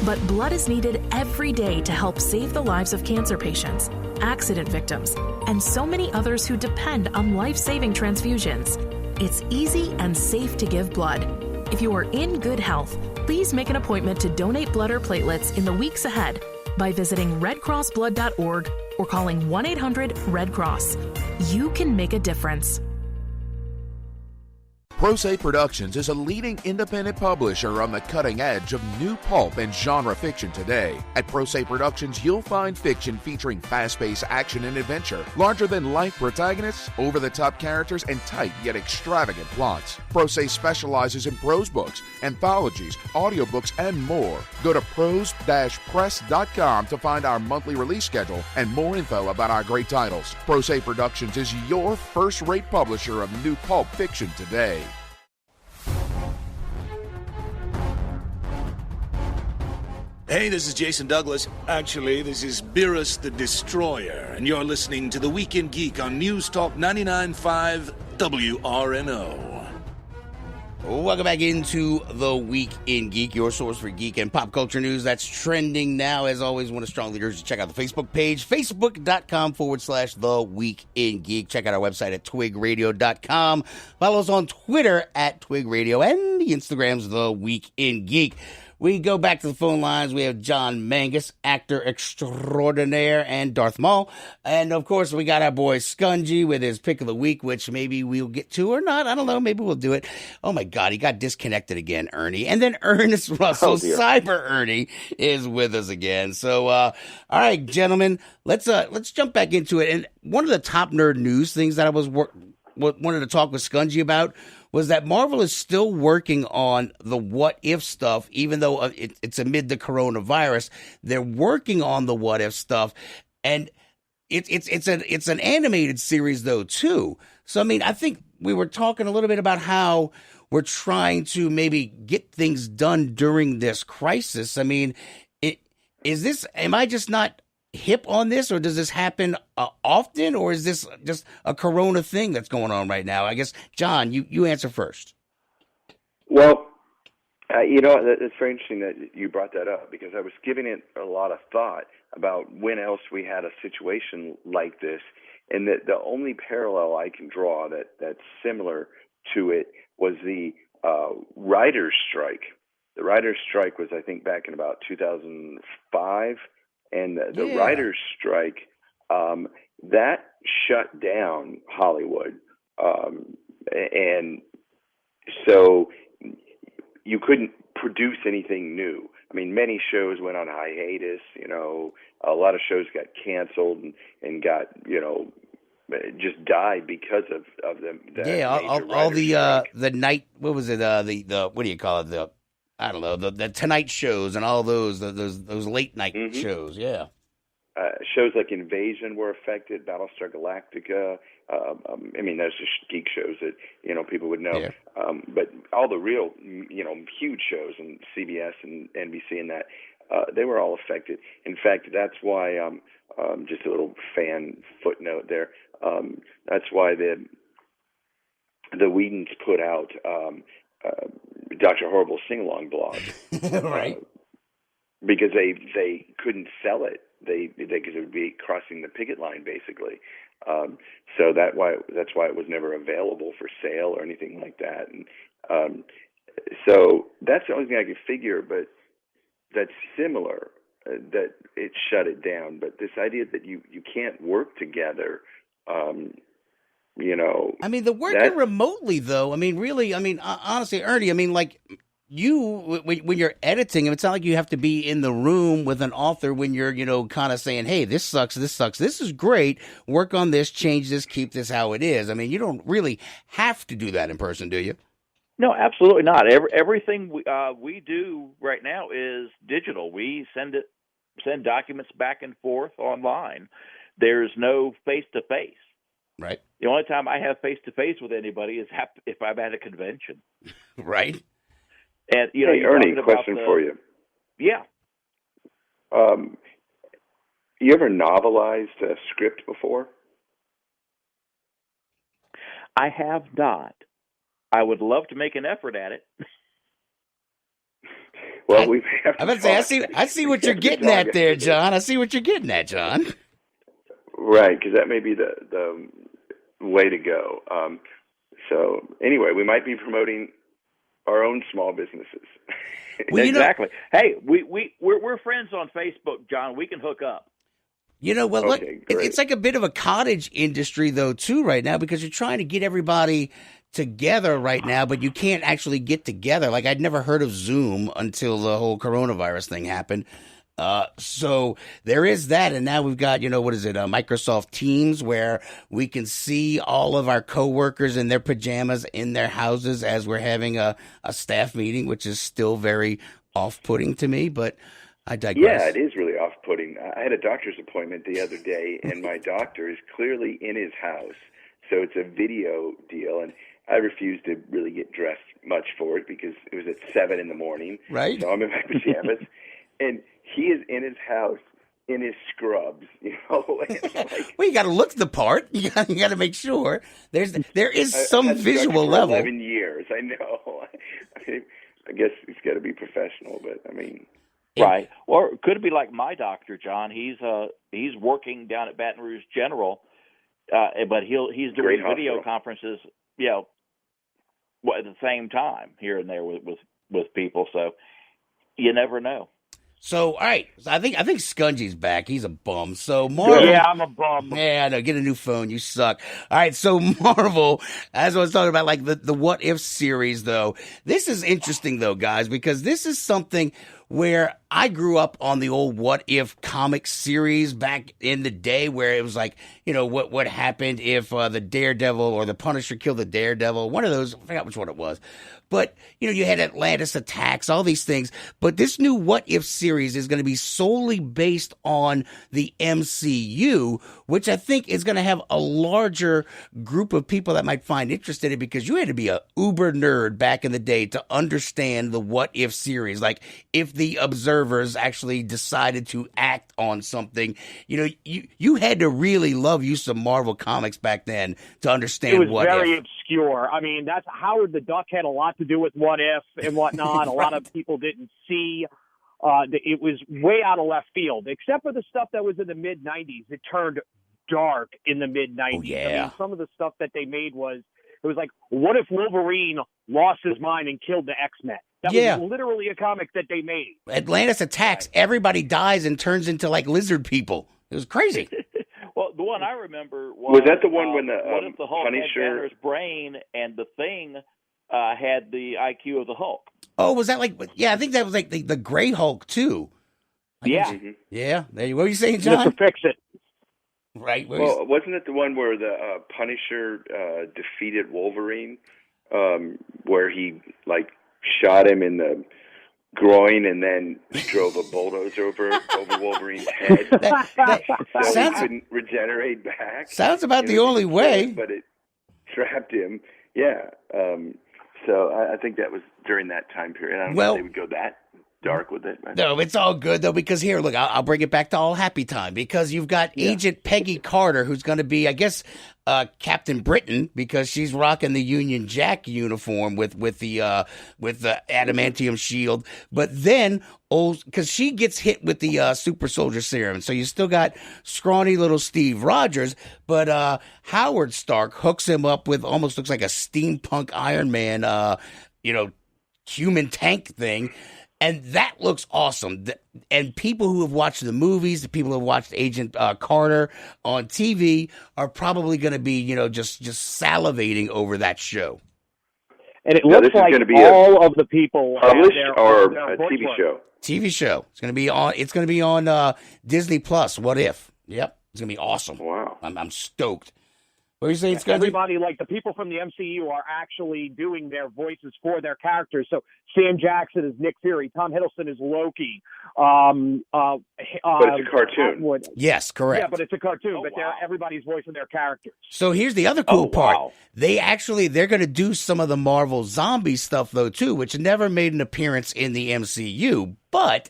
But blood is needed every day to help save the lives of cancer patients, accident victims, and so many others who depend on life-saving transfusions. It's easy and safe to give blood. If you are in good health, please make an appointment to donate blood or platelets in the weeks ahead by visiting redcrossblood.org or calling 1-800-RED-CROSS. You can make a difference. Pro Se Productions is a leading independent publisher on the cutting edge of new pulp and genre fiction today. At Pro Se Productions, you'll find fiction featuring fast-paced action and adventure, larger-than-life protagonists, over-the-top characters, and tight yet extravagant plots. Pro Se specializes in prose books, anthologies, audiobooks, and more. Go to prose-press.com to find our monthly release schedule and more info about our great titles. Pro Se Productions is your first-rate publisher of new pulp fiction today. Hey, this is Jason Douglas. Actually, this is Beerus the Destroyer, and you're listening to The Weekend Geek on News Talk 99.5 WRNO. Welcome back into The Week in Geek, your source for geek and pop culture news that's trending now. As always, want to strongly urge you to check out the Facebook page, facebook.com/The Week in Geek. Check out our website at twigradio.com. Follow us on Twitter at Twig Radio, and the Instagram's The Week in Geek. We go back to the phone lines. We have John Mangus, actor extraordinaire, and Darth Maul. And, of course, we got our boy Scungy with his pick of the week, which maybe we'll get to or not. I don't know. Maybe we'll do it. Oh, my God. He got disconnected again, Ernie. And then Ernest Russell, Cyber Ernie, is with us again. So, all right, gentlemen, let's jump back into it. And one of the top nerd news things that I wanted to talk with Scungy about was that Marvel is still working on the what if stuff, even though it's amid the coronavirus. They're working on the what if stuff, and it's an animated series though too. So I mean, I think we were talking a little bit about how we're trying to maybe get things done during this crisis. I mean, am I just not hip on this, or does this happen often, or is this just a corona thing that's going on right now? I guess, John, you answer first. Well, it's very interesting that you brought that up, because I was giving it a lot of thought about when else we had a situation like this, and that the only parallel I can draw that's similar to it was the writer's strike. The writer's strike was, I think, back in about 2005. And the writer's strike, that shut down Hollywood. And so you couldn't produce anything new. I mean, many shows went on hiatus, a lot of shows got canceled and got, just died because of the all the night, what was it, the what do you call it, I don't know, the Tonight shows and all those late night shows, yeah. Shows like Invasion were affected, Battlestar Galactica. I mean, those are geek shows that people would know. Yeah. But all the real huge shows on CBS and NBC and that they were all affected. In fact, that's why just a little fan footnote there. That's why the Whedons put out Dr. Horrible's sing-along blog, right? Because they couldn't sell it. Because it would be crossing the picket line, basically. So that's why it was never available for sale or anything like that. And so that's the only thing I could figure, but that's similar. That it shut it down. But this idea that you can't work together. I mean, the working remotely, though. I mean, really, honestly, Ernie, like you, when you're editing, it's not like you have to be in the room with an author when you're, kind of saying, hey, this sucks, this is great, work on this, change this, keep this how it is. I mean, you don't really have to do that in person, do you? No, absolutely not. Everything we do right now is digital. We send documents back and forth online. There's no face-to-face. Right. The only time I have face-to-face with anybody is if I'm at a convention. Right. And hey, Ernie, question for you. Yeah. You ever novelized a script before? I have not. I would love to make an effort at it. Well, I see what you're getting at there, John. I see what you're getting at, John. Right, because that may be the way to go. So anyway, we might be promoting our own small businesses. Well, exactly. Hey, we're friends on Facebook, John. We can hook up. Look, it's like a bit of a cottage industry, though, too, right now, because you're trying to get everybody together right now, but you can't actually get together. Like, I'd never heard of Zoom until the whole coronavirus thing happened. So there is that. And now we've got, Microsoft Teams, where we can see all of our coworkers in their pajamas in their houses as we're having a staff meeting, which is still very off-putting to me, but I digress. Yeah, it is really off-putting. I had a doctor's appointment the other day, and my doctor is clearly in his house, so it's a video deal, and I refused to really get dressed much for it because it was at 7 in the morning. Right. So I'm in my pajamas, and he is in his house in his scrubs, Well, you got to look the part. You got to make sure there is some visual level. 11 years, I know. I guess he's got to be professional, but I mean. Right. Or it could be like my doctor, John. He's working down at Baton Rouge General, but he's doing video conferences, at the same time here and there with people. So you never know. So, all right. So I think Scungy's back. He's a bum. So Marvel. Yeah, I'm a bum. Yeah, I know. Get a new phone. You suck. All right. So Marvel, as I was talking about, like the What If series, though, this is interesting, though, guys, because this is something where I grew up on the old What If comic series back in the day, where it was like, what happened if the Daredevil or the Punisher killed the Daredevil. One of those, I forgot which one it was. But, you had Atlantis attacks, all these things. But this new What If series is going to be solely based on the MCU, which I think is going to have a larger group of people that might find interested in it, because you had to be a uber nerd back in the day to understand the What If series. Like, if the observers actually decided to act on something, you had to really love you some Marvel comics back then to understand What If. It was very obscure. I mean, that's Howard the Duck had a lot to do with What If and whatnot. A lot of people didn't see. It was way out of left field, except for the stuff that was in the mid-'90s. It turned dark in the mid-'90s. Oh, yeah. I mean, some of the stuff that they made was like, what if Wolverine lost his mind and killed the X-Men? That was literally a comic that they made. Atlantis attacks. Everybody dies and turns into like lizard people. It was crazy. Well, the one I remember was that the one when the what if the Hulk Punisher had Banner's brain and the Thing had the IQ of the Hulk? Oh, was that like? Yeah, I think that was like the Gray Hulk too. Yeah. Yeah. What were you saying, John? Mr. Fix-It. Right. Well, wasn't it the one where the Punisher defeated Wolverine, where he shot him in the groin and then drove a bulldozer over Wolverine's head, so he couldn't regenerate back? Sounds about the only way. But it trapped him. Yeah. So I think that was during that time period. I don't know if they would go that dark with it. Right? No, it's all good, though, because here, look, I'll bring it back to All Happy Time, because you've got Agent Peggy Carter, who's going to be, I guess, Captain Britain, because she's rocking the Union Jack uniform with the adamantium shield. But then, because she gets hit with the super soldier serum, so you still got scrawny little Steve Rogers, but Howard Stark hooks him up with almost looks like a steampunk Iron Man, human tank thing. And that looks awesome. And people who have watched the movies, the people who have watched Agent Carter on TV are probably going to be, just salivating over that show. And it looks like all of the people published or a TV show. TV show. It's going to be on Disney Plus. What If? Yep, it's going to be awesome. Wow, I'm stoked. What are you saying, Scotty? Everybody, like the people from the MCU, are actually doing their voices for their characters. So Sam Jackson is Nick Fury, Tom Hiddleston is Loki. But it's a cartoon. Yes, correct. Yeah, but it's a cartoon. Everybody's voicing their characters. So here's the other cool part. They're going to do some of the Marvel zombie stuff though too, which never made an appearance in the MCU, but.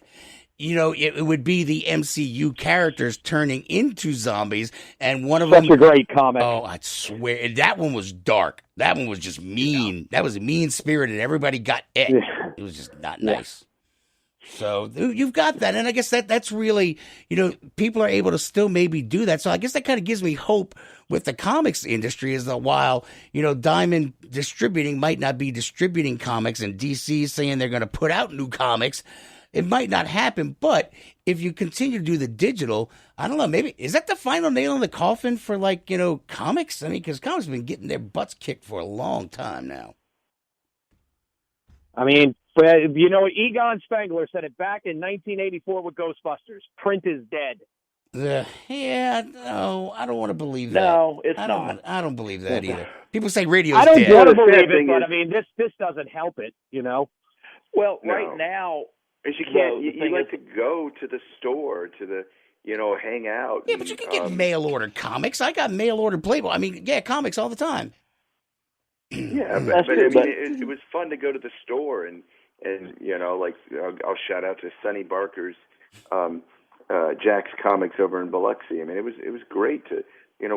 It would be the MCU characters turning into zombies, and one of them. Such a great comic. Oh, I swear, that one was dark. That one was just mean. Yeah. That was mean spirited. Everybody got it. Yeah. It was just not nice. So you've got that, and I guess that's really, people are able to still maybe do that. So I guess that kind of gives me hope with the comics industry, is that while Diamond Distributing might not be distributing comics, and DC saying they're going to put out new comics. It might not happen, but if you continue to do the digital, I don't know, maybe, is that the final nail in the coffin for, comics? I mean, because comics have been getting their butts kicked for a long time now. I mean, Egon Spengler said it back in 1984 with Ghostbusters. Print is dead. No, I don't want to believe that. No, it's not. I don't believe that either. People say radio's dead. I don't want to believe it, but is, I mean, this doesn't help it, Well, right now... You can't. You like to go to the store hang out. Yeah, but you can get mail ordered comics. I got mail ordered Playboy. I mean, comics all the time. Yeah, but it was fun to go to the store and I'll shout out to Sonny Barker's Jack's Comics over in Biloxi. I mean, it was great to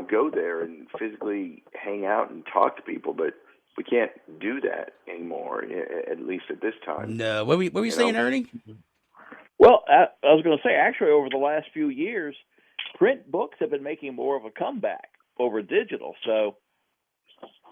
go there and physically hang out and talk to people, but. We can't do that anymore, at least at this time. No. What were you saying, Ernie? Well, I was going to say, actually, over the last few years, print books have been making more of a comeback over digital. So,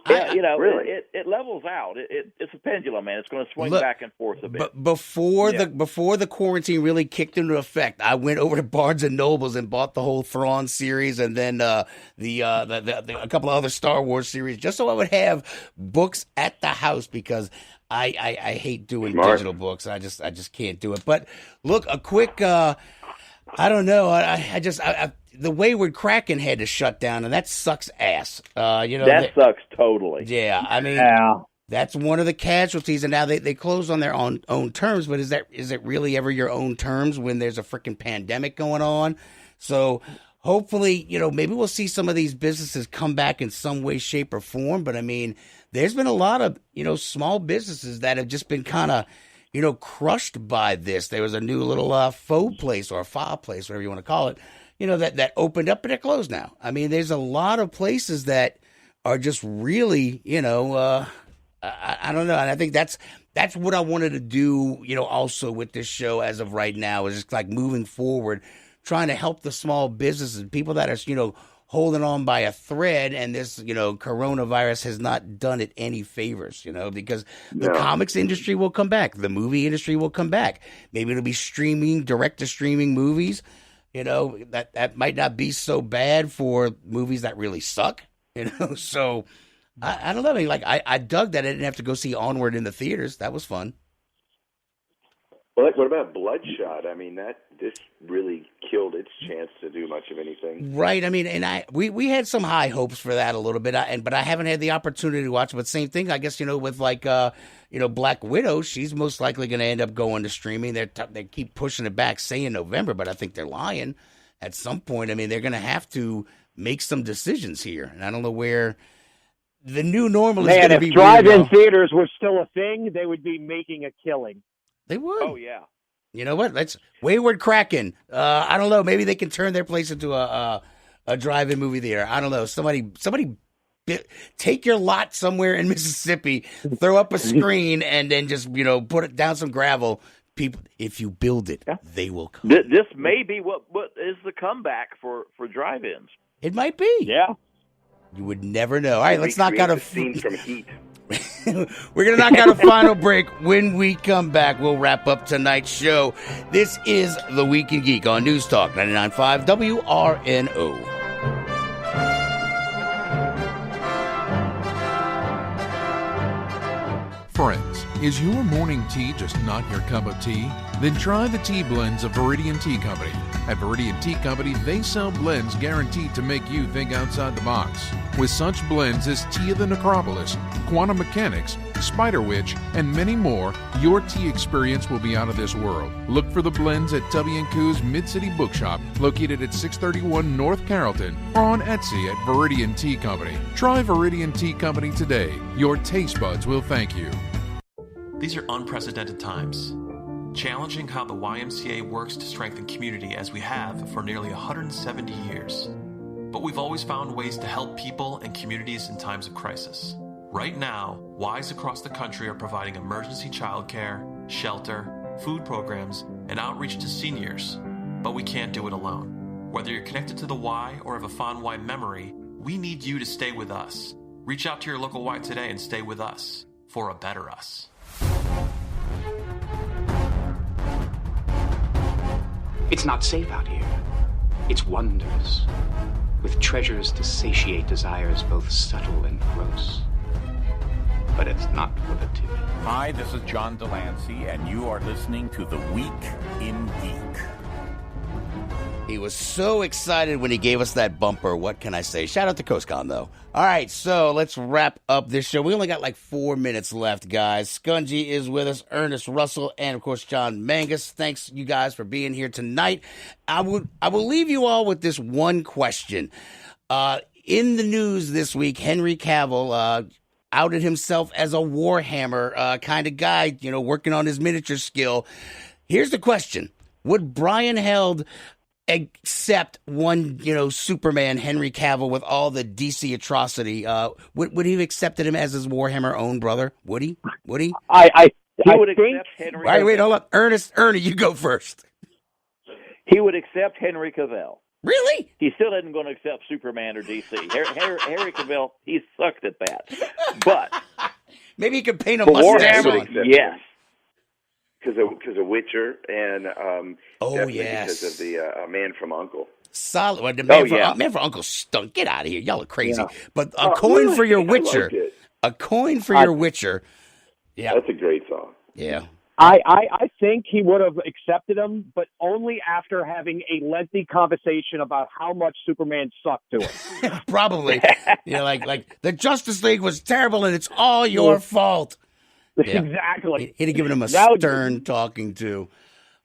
really? it levels out. It's a pendulum, man. It's going to swing back and forth a bit. But before the quarantine really kicked into effect, I went over to Barnes and Nobles and bought the whole Thrawn series, and then a couple of other Star Wars series, just so I would have books at the house, because I hate doing digital books. I just can't do it. But look, a quick. I don't know. I the Wayward Kraken had to shut down, and that sucks ass. That sucks totally. Yeah, I mean, that's one of the casualties, and now they close on their own terms. But is it really ever your own terms when there's a freaking pandemic going on? So hopefully, maybe we'll see some of these businesses come back in some way, shape, or form. But I mean, there's been a lot of small businesses that have just been kind of crushed by this. There was a new little faux place or a fa place, whatever you want to call it. That opened up, but they're closed now. I mean, there's a lot of places that are just really, I don't know. And I think that's what I wanted to do, also with this show as of right now, is just like moving forward, trying to help the small businesses, people that are, holding on by a thread. And this, coronavirus has not done it any favors, because the comics industry will come back. The movie industry will come back. Maybe it'll be streaming, direct to streaming movies. That might not be so bad for movies that really suck, So I don't know. I mean, I dug that I didn't have to go see Onward in the theaters. That was fun. Well, what about Bloodshot? I mean, this really killed its chance to do much of anything. Right. I mean, and we had some high hopes for that a little bit, but I haven't had the opportunity to watch it. But same thing, I guess, with Black Widow, she's most likely going to end up going to streaming. They keep pushing it back, saying November, but I think they're lying. At some point, I mean, they're going to have to make some decisions here, and I don't know where the new normal is going to be. If drive-in theaters were still a thing, they would be making a killing. They would. Oh, yeah. You know what? Let's Wayward Kraken. I don't know. Maybe they can turn their place into a drive-in movie theater. I don't know. Somebody take your lot somewhere in Mississippi, throw up a screen, and then just put it down some gravel. People, if you build it, they will come. This may be what is the comeback for drive-ins. It might be. Yeah. You would never know. All right, let's knock out a scene from Heat. We're going to knock out a final break. When we come back, we'll wrap up tonight's show. This is The Week in Geek on News Talk 99.5 WRNO. Friends, Is your morning tea just not your cup of tea? Then try the tea blends of Viridian Tea Company. At Viridian Tea Company, they sell blends guaranteed to make you think outside the box. With such blends as Tea of the Necropolis, Quantum Mechanics, Spider Witch, and many more, your tea experience will be out of this world. Look for the blends at Tubby & Coos Mid-City Bookshop, located at 631 North Carrollton, or on Etsy at Viridian Tea Company. Try Viridian Tea Company today. Your taste buds will thank you. These are unprecedented times, challenging how the YMCA works to strengthen community as we have for nearly 170 years. But we've always found ways to help people and communities in times of crisis. Right now, Ys across the country are providing emergency childcare, shelter, food programs, and outreach to seniors. But we can't do it alone. Whether you're connected to the Y or have a fond Y memory, we need you to stay with us. Reach out to your local Y today and stay with us for a better us. It's not safe out here. It's wondrous, with treasures to satiate desires both subtle and gross. But it's not for the timid. Hi, this is John Delancey, and you are listening to The Week in Geek. He was so excited when he gave us that bumper. What can I say? Shout out to CoastCon, though. All right, so let's wrap up this show. We only got like 4 minutes left, guys. Scungy is with us, Ernest Russell, and, of course, John Mangus. Thanks, you guys, for being here tonight. I will leave you all with this one question. In the news this week, Henry Cavill outed himself as a Warhammer kind of guy, working on his miniature skill. Here's the question. Would Brian Held accept one, Superman, Henry Cavill, with all the DC atrocity? Would he have accepted him as his Warhammer own brother? Would he? He would accept Henry. Wait, hold up. Ernie, you go first. He would accept Henry Cavill. Really? He still isn't going to accept Superman or DC. Henry Cavill, he sucked at that. But maybe he could paint a mustache on. Yes. Because of Witcher and yes, because of the Man from U.N.C.L.E. Solid. Well, Man from U.N.C.L.E. stunk. Get out of here. Y'all are crazy. Yeah. But a coin for your Witcher. A coin for your Witcher. Yeah. That's a great song. Yeah. I think he would have accepted him, but only after having a lengthy conversation about how much Superman sucked to him. Probably. Like the Justice League was terrible and it's all your fault. Yeah. Exactly. He'd have given him a stern talking to.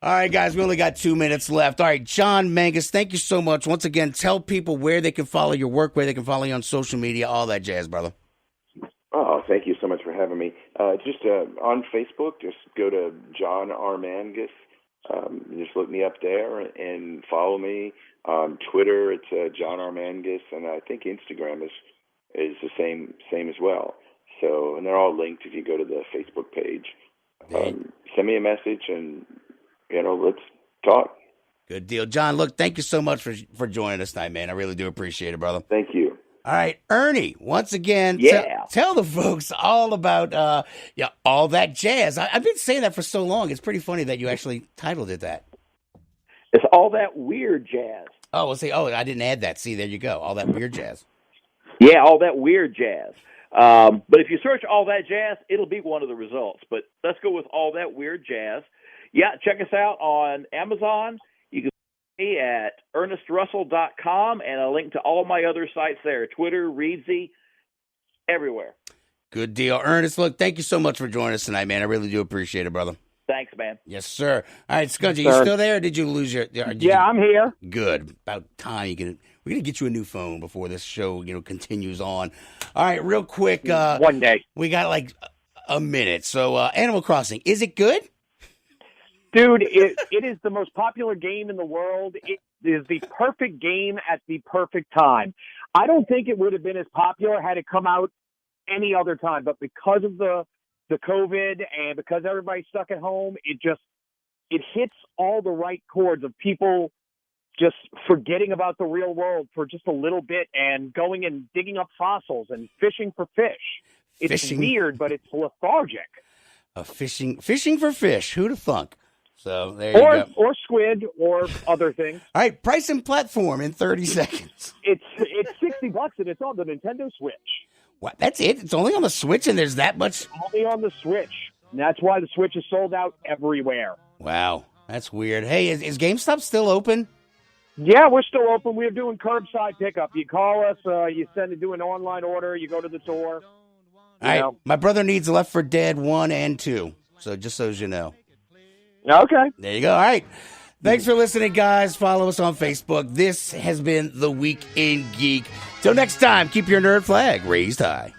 All right, guys, we only got 2 minutes left. All right, John Mangus, thank you so much. Once again, tell people where they can follow your work, where they can follow you on social media, all that jazz, brother. Oh, thank you so much for having me. Just on Facebook, just go to John R. Mangus. Just look me up there and follow me. On Twitter, it's John R. Mangus, and I think Instagram is the same as well. So, and they're all linked if you go to the Facebook page. Send me a message and, let's talk. Good deal. John, look, thank you so much for joining us tonight, man. I really do appreciate it, brother. Thank you. All right, Ernie, once again, tell the folks all about all that jazz. I've been saying that for so long. It's pretty funny that you actually titled it that. It's All That Weird Jazz. Oh, well, see, I didn't add that. See, there you go. All That Weird Jazz. Yeah, All That Weird Jazz. But if you search All That Jazz, it'll be one of the results. But let's go with All That Weird Jazz. Yeah, check us out on Amazon. You can find me at ErnestRussell.com and a link to all my other sites there, Twitter, Reedsy, everywhere. Good deal. Ernest, look, thank you so much for joining us tonight, man. I really do appreciate it, brother. Thanks, man. Yes, sir. All right, Scungy, you still there, or did you lose your... I'm here. Good. About time we're going to get you a new phone before this show, continues on. All right, real quick. One day. We got like a minute. So, Animal Crossing, is it good? Dude, it is the most popular game in the world. It is the perfect game at the perfect time. I don't think it would have been as popular had it come out any other time, but because of the COVID and because everybody's stuck at home, it hits all the right chords of people just forgetting about the real world for just a little bit and going and digging up fossils and fishing for fish. It's weird, but it's lethargic. Fishing for fish. Who'd have thunk? So there you go. Or squid or other things. All right, price and platform in 30 seconds. It's $60 and it's on the Nintendo Switch. What? That's it? It's only on the Switch and there's that much? Only on the Switch. And that's why the Switch is sold out everywhere. Wow, that's weird. Hey, is GameStop still open? Yeah, we're still open. We're doing curbside pickup. You call us, you do an online order, you go to the store. All right, my brother needs Left 4 Dead 1 and 2, so just so you know. Okay. There you go. All right. Thanks for listening, guys. Follow us on Facebook. This has been The Week in Geek. Till next time, keep your nerd flag raised high.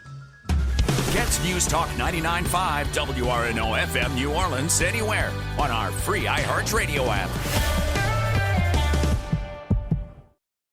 Catch News Talk 99.5 WRNO FM New Orleans anywhere on our free iHeartRadio app.